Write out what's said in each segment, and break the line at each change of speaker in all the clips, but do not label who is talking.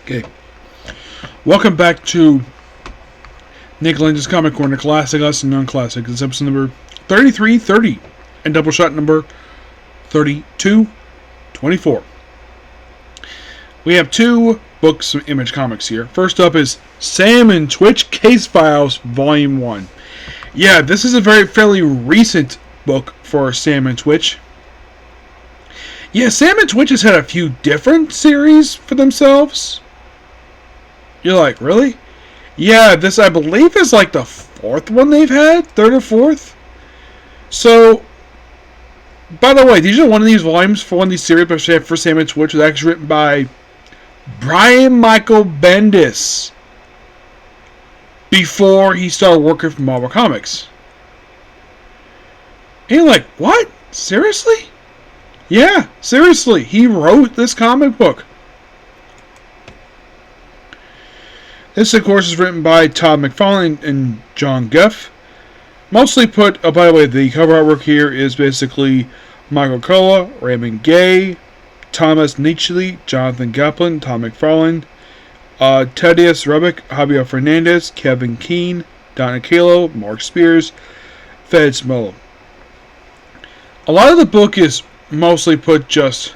Okay. Welcome back to Nick Lenz's Comic Corner, Classic, Lesson, Non-Classic. This is episode number 3330 and Doubleshot number 3224. We have two books of Image Comics here. First up is Sam and Twitch Case Files Volume 1. Yeah, this is a fairly recent book for Sam and Twitch. Yeah, Sam and Twitch has had a few different series for themselves. You're like, really? Yeah, this I believe is like the fourth one they've had, third or fourth. So, by the way, these are one of these volumes for one of these series for Sam and Twitch was actually written by Brian Michael Bendis before he started working for Marvel Comics. And you're like, what? Seriously? Yeah, seriously. He wrote this comic book. This, of course, is written by Todd McFarlane and John Geff. Mostly put... Oh, by the way, the cover artwork here is basically Michael Cola, Raymond Gay, Thomas Nietzsche, Jonathan Gaplin, Todd McFarlane, Thaddeus Rebick, Javier Fernandez, Kevin Keane, Don Acalo, Mark Spears, Fed Smollo. A lot of the book is mostly put just...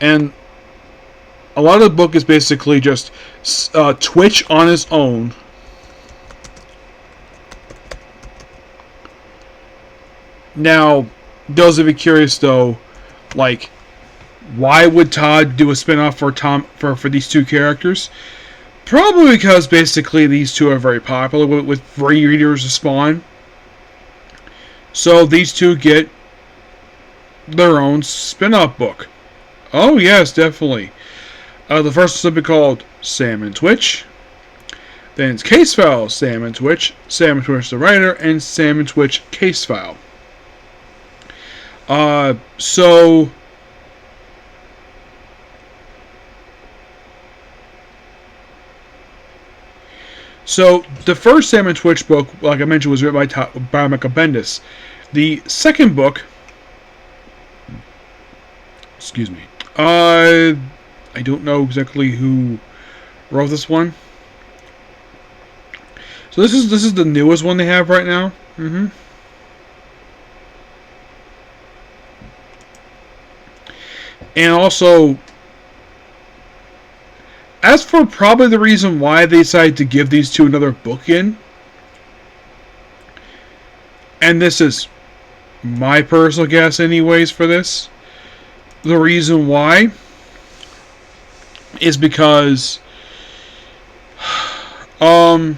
And a lot of the book is basically just Twitch on his own. Now, those of you curious though, like, why would Todd do a spinoff for these two characters? Probably because basically these two are very popular with readers of Spawn. So these two get their own spin-off book. Oh, yes, definitely. The first will be called Sam and Twitch. Then it's Case File, Sam and Twitch the writer, and Sam and Twitch Case File. So the first Sam and Twitch book, like I mentioned, was written by Michael Bendis. The second book... Excuse me. I don't know exactly who wrote this one. So this is the newest one they have right now. And also, as for probably the reason why they decided to give these two another book in, and this is my personal guess anyways for this, the reason why is because probably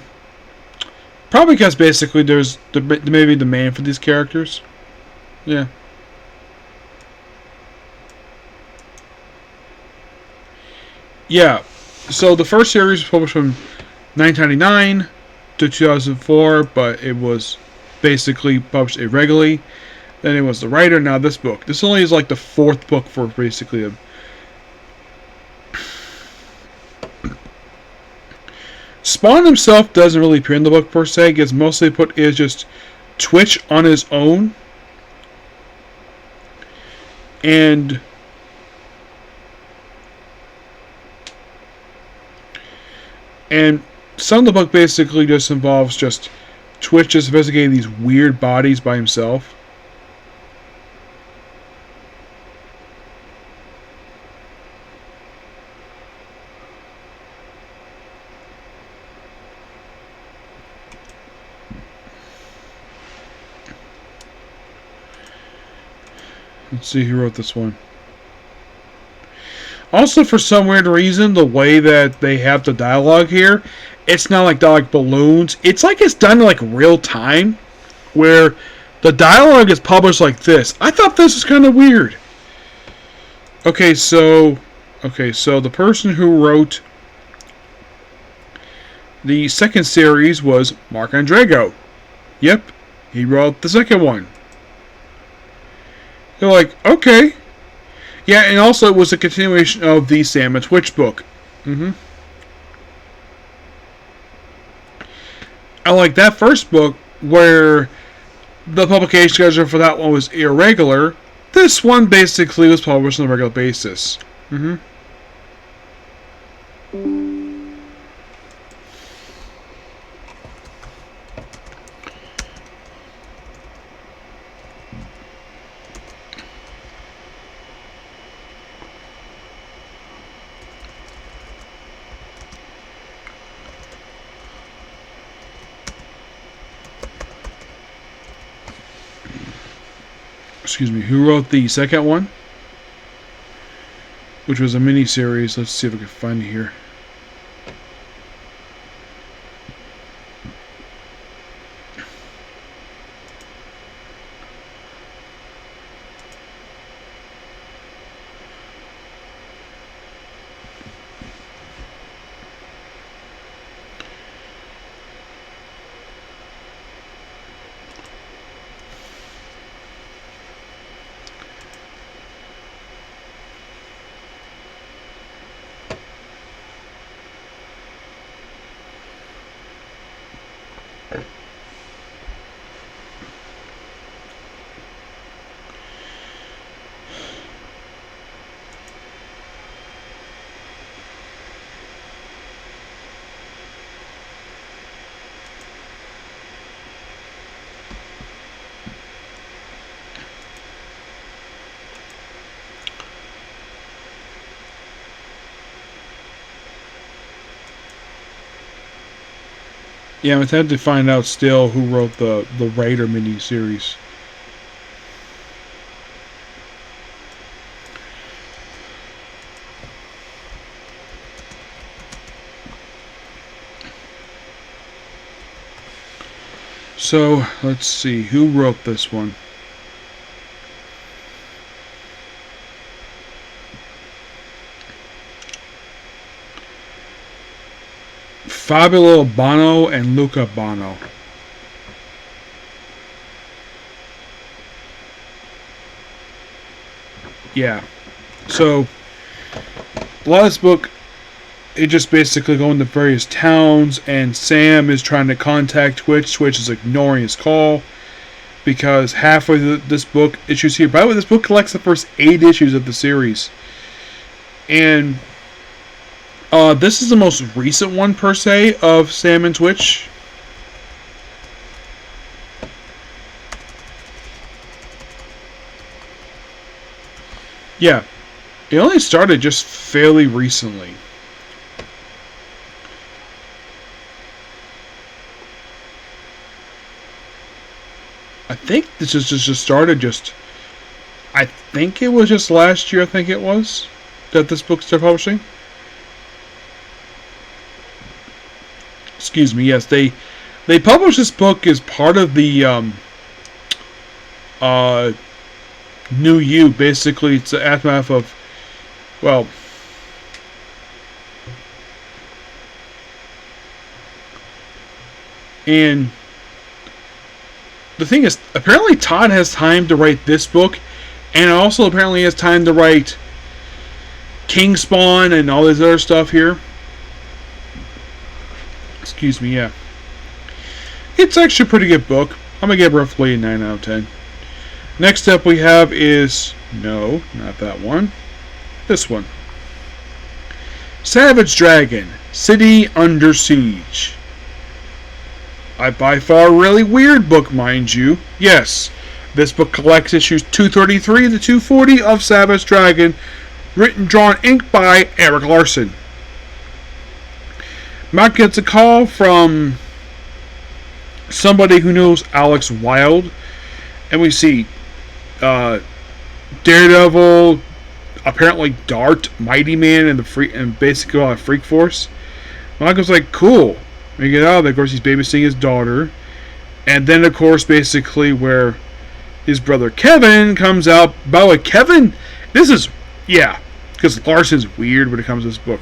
because basically there's maybe demand for these characters. Yeah. Yeah. So the first series was published from 1999 to 2004, but it was basically published irregularly. Then it was the writer. Now this book. This only is like the fourth book for basically a... Spawn himself doesn't really appear in the book per se. It's mostly put is just Twitch on his own. And some of the book basically just involves just Twitch just investigating these weird bodies by himself. Let's see who wrote this one. Also, for some weird reason, the way that they have the dialogue here, it's not like dialogue balloons. It's like it's done in like real time, where the dialogue is published like this. I thought this was kind of weird. Okay, so the person who wrote the second series was Mark Andrego. Yep, he wrote the second one. They're like, okay. Yeah, and also it was a continuation of the Sam and Twitch book. I like that first book where the publication schedule for that one was irregular. This one basically was published on a regular basis. Excuse me, who wrote the second one? Which was a mini-series. Let's see if I can find it here. Yeah, I'm attempting to find out still who wrote the Raider mini-series. So, let's see, who wrote this one? Fabio Bono and Luca Bono. Yeah. So, a lot of this book, it just basically going to various towns, and Sam is trying to contact Twitch. Twitch is ignoring his call because halfway through this book, issues here. By the way, this book collects the first 8 issues of the series. And this is the most recent one, per se, of Sam and Twitch. Yeah. It only started just fairly recently. I think this just started just... I think it was just last year, I think it was, that this book started publishing. Excuse me, yes, they published this book as part of the New You. Basically, it's the aftermath of, well, and the thing is, apparently Todd has time to write this book, and also apparently has time to write King Spawn and all this other stuff here. Excuse me, yeah. It's actually a pretty good book. I'm going to give it roughly a 9 out of 10. Next up we have is... No, not that one. This one. Savage Dragon. City Under Siege. A by far really weird book, mind you. Yes, this book collects issues 233 to 240 of Savage Dragon, written, drawn, inked by Eric Larson. Matt gets a call from somebody who knows Alex Wilde, and we see Daredevil, apparently Dart, Mighty Man, and basically Freak Force. Michael's like, cool. We get out of there. Of course, he's babysitting his daughter, and then of course, basically where his brother Kevin comes out. By the way, Kevin, this is because Larson's weird when it comes to this book.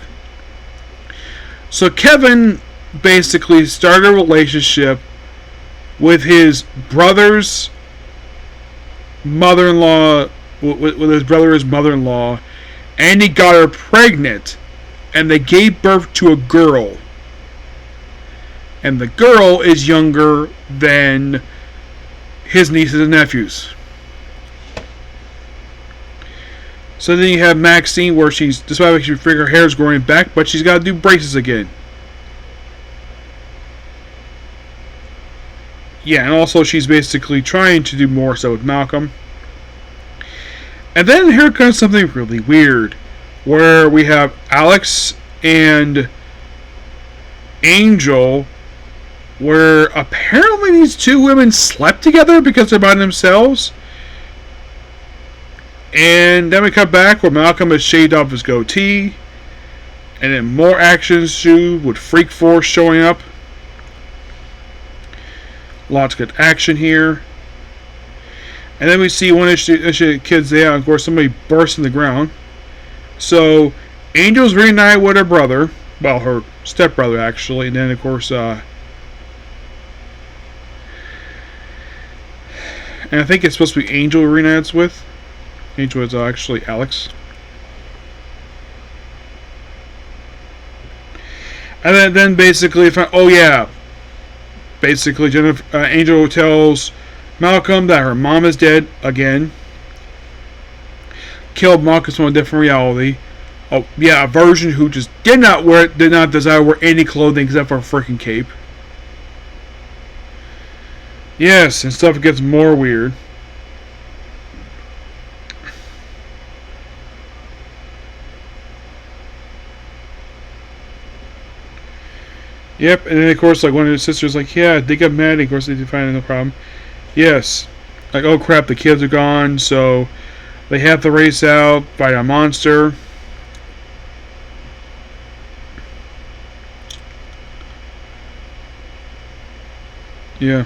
So Kevin basically started a relationship with his brother's mother-in-law with his brother's mother-in-law, and he got her pregnant, and they gave birth to a girl. And the girl is younger than his nieces and nephews. So then you have Maxine, where she's, despite she figure her hair is growing back, but she's got to do braces again. Yeah, and also she's basically trying to do more so with Malcolm. And then here comes something really weird, where we have Alex and Angel, where apparently these two women slept together because they're by themselves. And then we come back where Malcolm has shaved off his goatee, and then more action ensued with Freak Force showing up. Lots of good action here. And then we see one of the kids there, and of course somebody bursts in the ground. So Angel's reunited with her brother, well, her stepbrother actually, and then of course and I think it's supposed to be Angel reunites with. Angel is actually Alex. And then basically, oh yeah, basically Angel tells Malcolm that her mom is dead again. Killed Malcolm from a different reality. Oh yeah, a version who just did not desire to wear any clothing except for a freaking cape. Yes, and stuff gets more weird. Yep, and then of course, like one of his sisters, like, yeah, they got mad. Of course, they find no problem. Yes, like, oh crap, the kids are gone, so they have to race out, fight a monster. Yeah,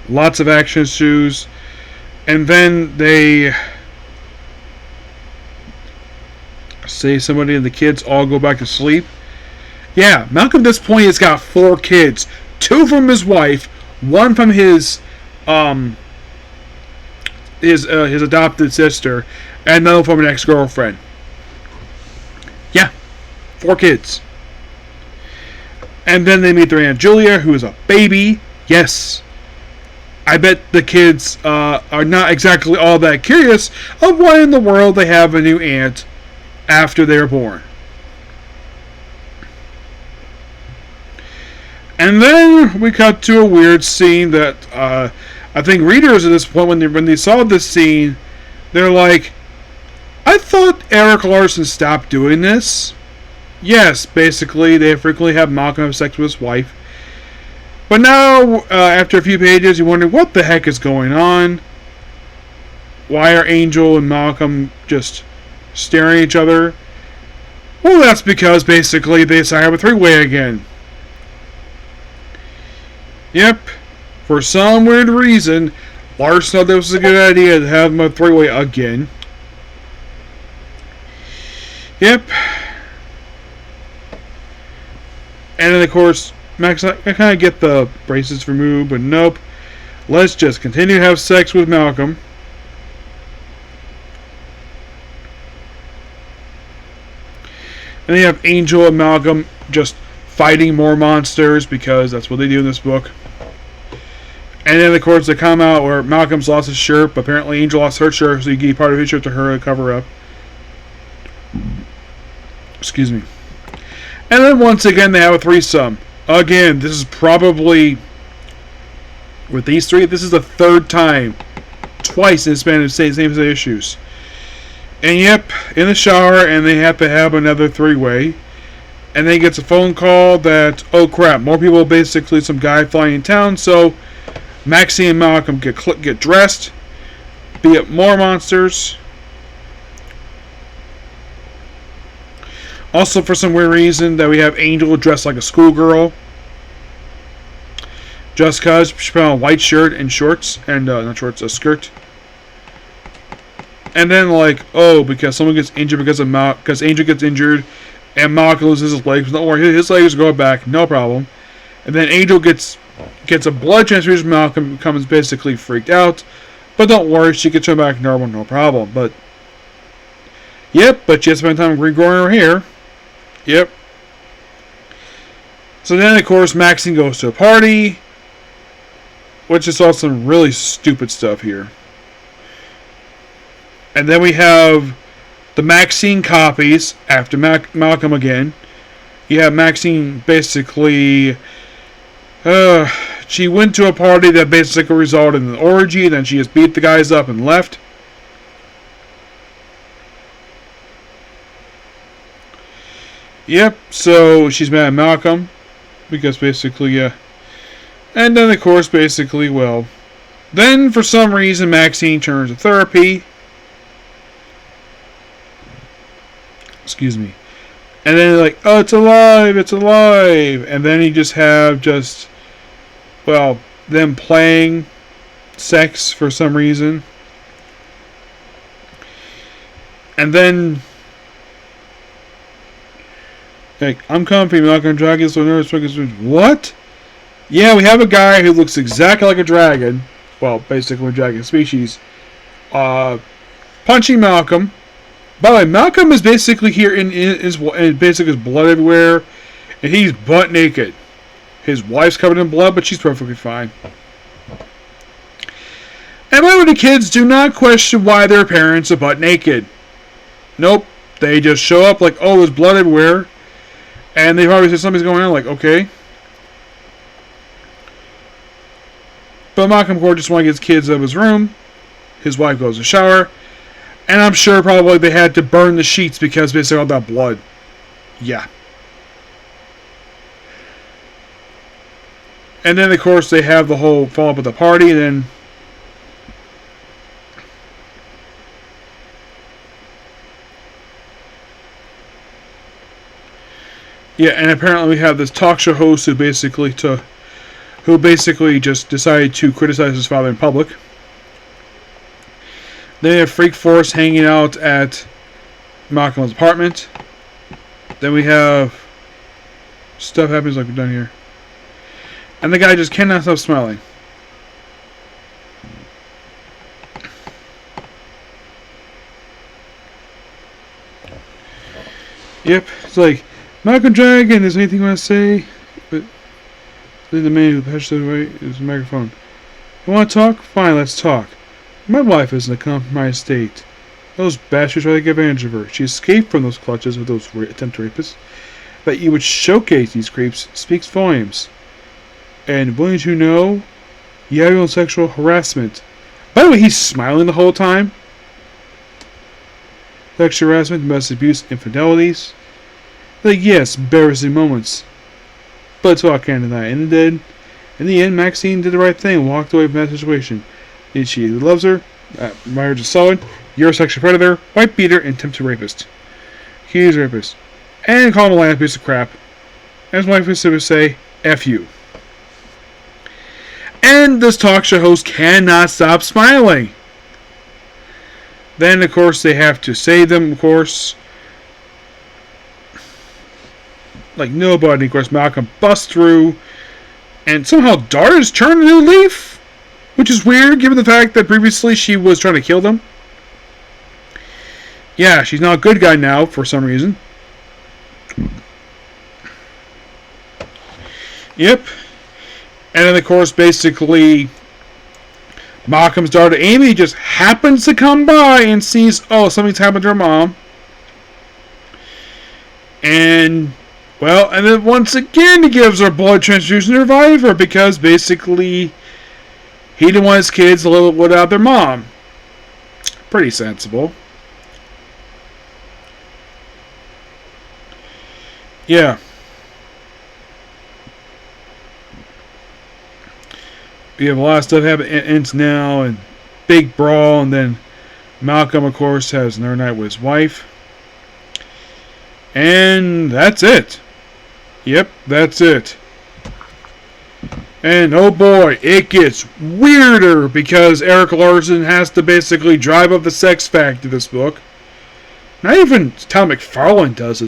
lots of action ensues, and then they say somebody and the kids all go back to sleep. Yeah, Malcolm at this point has got 4 kids. 2 from his wife, 1 from his adopted sister, and another from an ex-girlfriend. Yeah, 4 kids. And then they meet their Aunt Julia, who is a baby. Yes. I bet the kids are not exactly all that curious of why in the world they have a new aunt after they're born. And then we cut to a weird scene that I think readers at this point, when they saw this scene, they're like, I thought Eric Larson stopped doing this. Yes, basically, they frequently have Malcolm have sex with his wife. But now, after a few pages, you wonder what the heck is going on. Why are Angel and Malcolm just staring at each other? Well, that's because basically they decided to have a 3-way again. Yep, for some weird reason, Larson thought this was a good idea to have them a 3-way again. Yep. And then, of course, Max, I kind of get the braces removed, but nope. Let's just continue to have sex with Malcolm. And then you have Angel and Malcolm just fighting more monsters, because that's what they do in this book. And then, of course, they come out where Malcolm's lost his shirt, but apparently Angel lost her shirt, so he gave part of his shirt to her to cover up. Excuse me. And then once again, they have a threesome. Again, this is probably, with these 3, this is the 3rd time. Twice in the span of the same set of issues. And yep, in the shower, and they have to have another 3-way. And then he gets a phone call that, oh crap, more people, basically some guy flying in town, so Maxie and Malcolm get dressed, be it more monsters. Also, for some weird reason, that we have Angel dressed like a schoolgirl. Just cause she put on a white shirt and shorts, and not shorts, a skirt. And then, like, oh, because someone gets injured because Angel gets injured, and Malcolm loses his legs. Don't worry, his legs go back, no problem. And then Angel gets a blood transfusion. Malcolm becomes basically freaked out. But don't worry, she can turn back normal, no problem. But, yep, but she has to spend time regrowing her hair. Yep. So then, of course, Maxine goes to a party, which is also some really stupid stuff here. And then we have the Maxine copies after Malcolm again. You have Maxine basically... she went to a party that basically resulted in an orgy, then she just beat the guys up and left. Yep, so she's mad at Malcolm. Because basically, yeah. And then, of course, basically, well... Then, for some reason, Maxine turns to therapy. Excuse me. And then, like, oh, it's alive, it's alive. And then you just have well, them playing sex for some reason. And then, like, I'm comfy, I'm not going to drag you, so nervous. What? Yeah, we have a guy who looks exactly like a dragon. Well, basically a dragon species. Punching Malcolm. By the way, Malcolm is basically here in basically his blood everywhere. And he's butt naked. His wife's covered in blood, but she's perfectly fine. And by the way, the kids do not question why their parents are butt naked. Nope. They just show up like, oh, there's blood everywhere. And they probably say something's going on, like, okay. But Malcolm, of course, just wants to get his kids out of his room. His wife goes to shower. And I'm sure probably they had to burn the sheets because basically all that blood. Yeah. And then, of course, they have the whole follow-up of the party. And then... yeah, and apparently we have this talk show host who basically just decided to criticize his father in public. Then we have Freak Force hanging out at Malcolm's apartment. Then we have stuff happens like we've done here. And the guy just cannot stop smiling. Yep, it's like, Malcolm Dragon, is there anything you want to say? But the man who passed away is the microphone. You want to talk? Fine, let's talk. My wife is in a compromised state. Those bastards try to take advantage of her. She escaped from those clutches of those attempted rapists. That you would showcase these creeps speaks volumes. And wouldn't you know, you have your own sexual harassment. By the way, he's smiling the whole time. Sexual harassment, domestic abuse, infidelities. Like, yes, embarrassing moments. But it's all I can't deny. In the end, Maxine did the right thing and walked away from that situation. And she loves her, marriage is solid, you're a sexual predator, white beater, and tempted rapist. He's a rapist. And call him a lying piece of crap. As my wife would say, F you. And this talk show host cannot stop smiling. Then, of course, they have to save them, of course. Like nobody, of course, Malcolm busts through. And somehow Dara's turned a new leaf. Which is weird, given the fact that previously she was trying to kill them. Yeah, she's not a good guy now, for some reason. Yep. And then, of course, basically, Malcolm's daughter, Amy, just happens to come by and sees, oh, something's happened to her mom. And, well, and then once again, he gives her blood transfusion to revive her, because basically, he didn't want his kids to live without their mom. Pretty sensible. Yeah. We have a lot of stuff happening now, and big brawl, and then Malcolm, of course, has another night with his wife. And that's it. Yep, that's it. And oh boy, it gets weirder because Eric Larson has to basically drive up the sex factor of this book. Not even Tom McFarlane does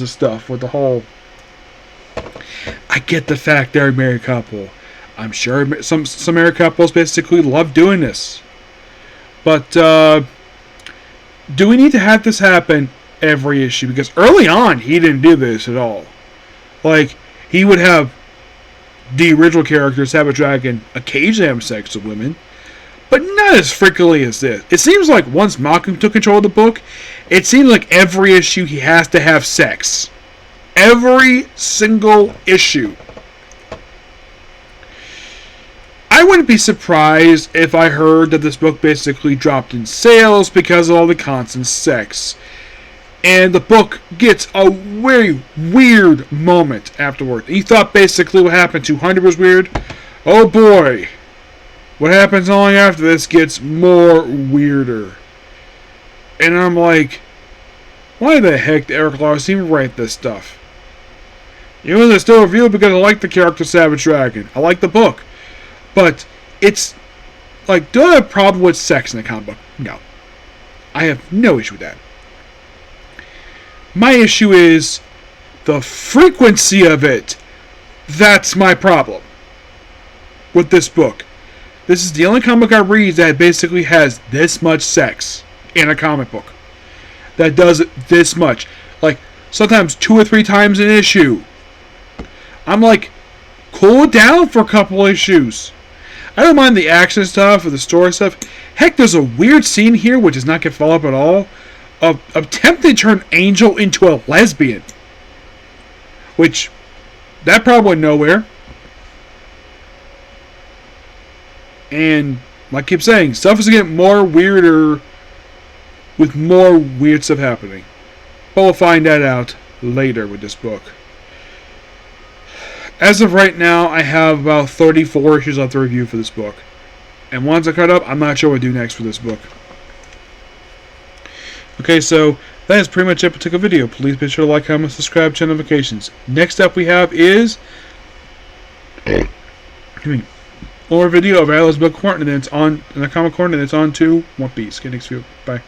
this stuff with the whole. I get the fact they're a married couple. I'm sure some married couples basically love doing this. But do we need to have this happen every issue? Because early on, he didn't do this at all. Like, he would have the original characters, Savage Dragon, occasionally have sex with women, but not as frequently as this. It seems like once Malcolm took control of the book, it seems like every issue he has to have sex. Every single issue. I wouldn't be surprised if I heard that this book basically dropped in sales because of all the constant sex. And the book gets a very weird moment afterward. You thought basically what happened to Hunter was weird? Oh boy. What happens long after this gets more weirder. And I'm like, why the heck did Eric Larson even write this stuff? Even though it's still reviewed because I like the character Savage Dragon. I like the book. But it's like, do I have a problem with sex in a comic book? No. I have no issue with that. My issue is the frequency of it. That's my problem with this book. This is the only comic I read that basically has this much sex in a comic book. That does it this much. Like, sometimes 2 or 3 times an issue. I'm like, cool it down for a couple issues. I don't mind the action stuff or the story stuff. Heck, there's a weird scene here which does not get followed up at all. Of attempting to turn Angel into a lesbian. Which, that probably went nowhere. And, like I keep saying, stuff is getting more weirder with more weird stuff happening. But we'll find that out later with this book. As of right now, I have about 34 issues left to review for this book. And once I cut up, I'm not sure what to do next for this book. Okay, so that is pretty much it for the video. Please be sure to like, comment, subscribe, turn notifications. Next up we have is more video of Alice Book Corner, and then it's on in the comic corner, and it's on to One Piece. Okay, next video. Bye.